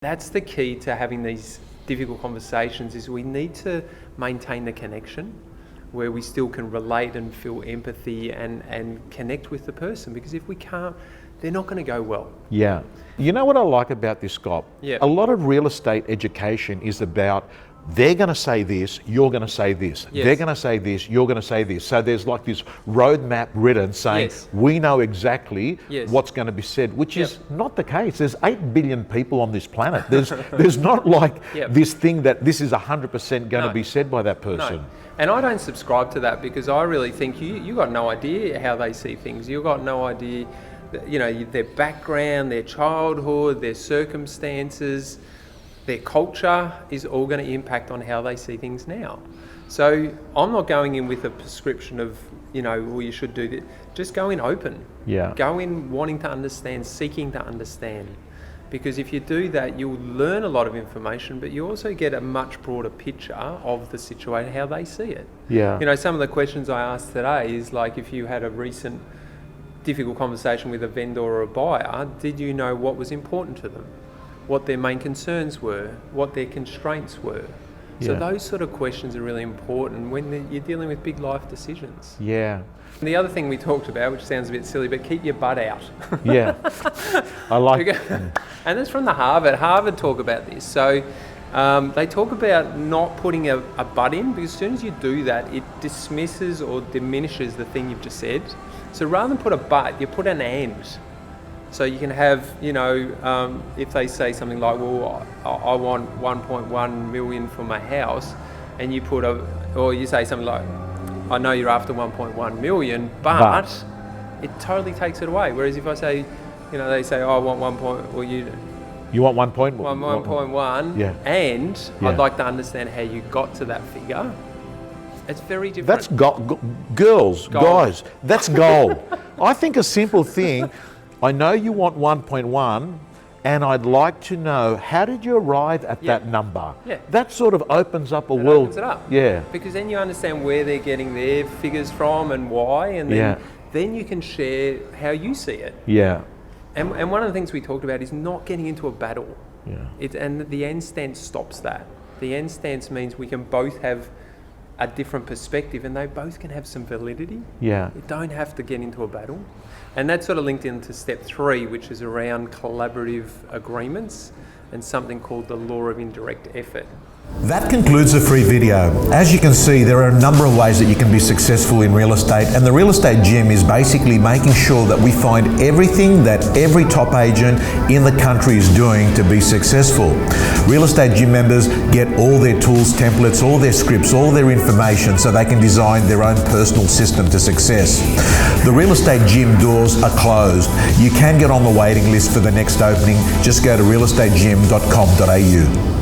That's the key to having these difficult conversations, is we need to maintain the connection where we still can relate and feel empathy and connect with the person, because if we can't, they're not going to go well. Yeah. You know what I like about this, Scott? Yeah. A lot of real estate education is about they're going to say this, you're going to say this. Yes. They're going to say this, you're going to say this. So there's like this roadmap written saying, Yes. we know exactly Yes. what's going to be said, which Yep. is not the case. There's 8 billion people on this planet. There's not like Yep. this thing that this is 100% going No. to be said by that person. No. And I don't subscribe to that, because I really think you got no idea how they see things. You've got no idea, their background, their childhood, their circumstances, their culture is all going to impact on how they see things now. So I'm not going in with a prescription of, well, you should do this. Just go in open. Yeah. Go in wanting to understand, seeking to understand. Because if you do that, you'll learn a lot of information, but you also get a much broader picture of the situation, how they see it. Yeah. Some of the questions I asked today is like, if you had a recent difficult conversation with a vendor or a buyer, did you know what was important to them? What their main concerns were, what their constraints were. So Yeah. those sort of questions are really important when you're dealing with big life decisions. Yeah. And the other thing we talked about, which sounds a bit silly, but keep your butt out. Yeah. I like it. And that's from the Harvard talk about this. So they talk about not putting a butt in, because as soon as you do that, it dismisses or diminishes the thing you've just said. So rather than put a but, you put an and. So you can have, if they say something like, well, I want 1.1 million for my house, and you put or you say something like, I know you're after 1.1 million, but it totally takes it away. Whereas if I say, they say, oh, I want 1 point, well, you want 1.1? 1.1, Yeah. and Yeah. I'd like to understand how you got to that figure. It's very different. That's girls, Gold. guys, that's gold. I think a simple thing, I know you want 1.1, and I'd like to know, how did you arrive at Yeah. that number? Yeah. That sort of opens up a It world. opens it up. Yeah. Because then you understand where they're getting their figures from and why, and then you can share how you see it. Yeah. And one of the things we talked about is not getting into a battle. Yeah. And the end stance stops that. The end stance means we can both have a different perspective, and they both can have some validity. Yeah. You don't have to get into a battle. And that's sort of linked into step 3, which is around collaborative agreements and something called the law of indirect effort. That concludes the free video. As you can see, there are a number of ways that you can be successful in real estate, and the Real Estate Gym is basically making sure that we find everything that every top agent in the country is doing to be successful. Real Estate Gym members get all their tools, templates, all their scripts, all their information, so they can design their own personal system to success. The Real Estate Gym doors are closed. You can get on the waiting list for the next opening. Just go to realestategym.com.au.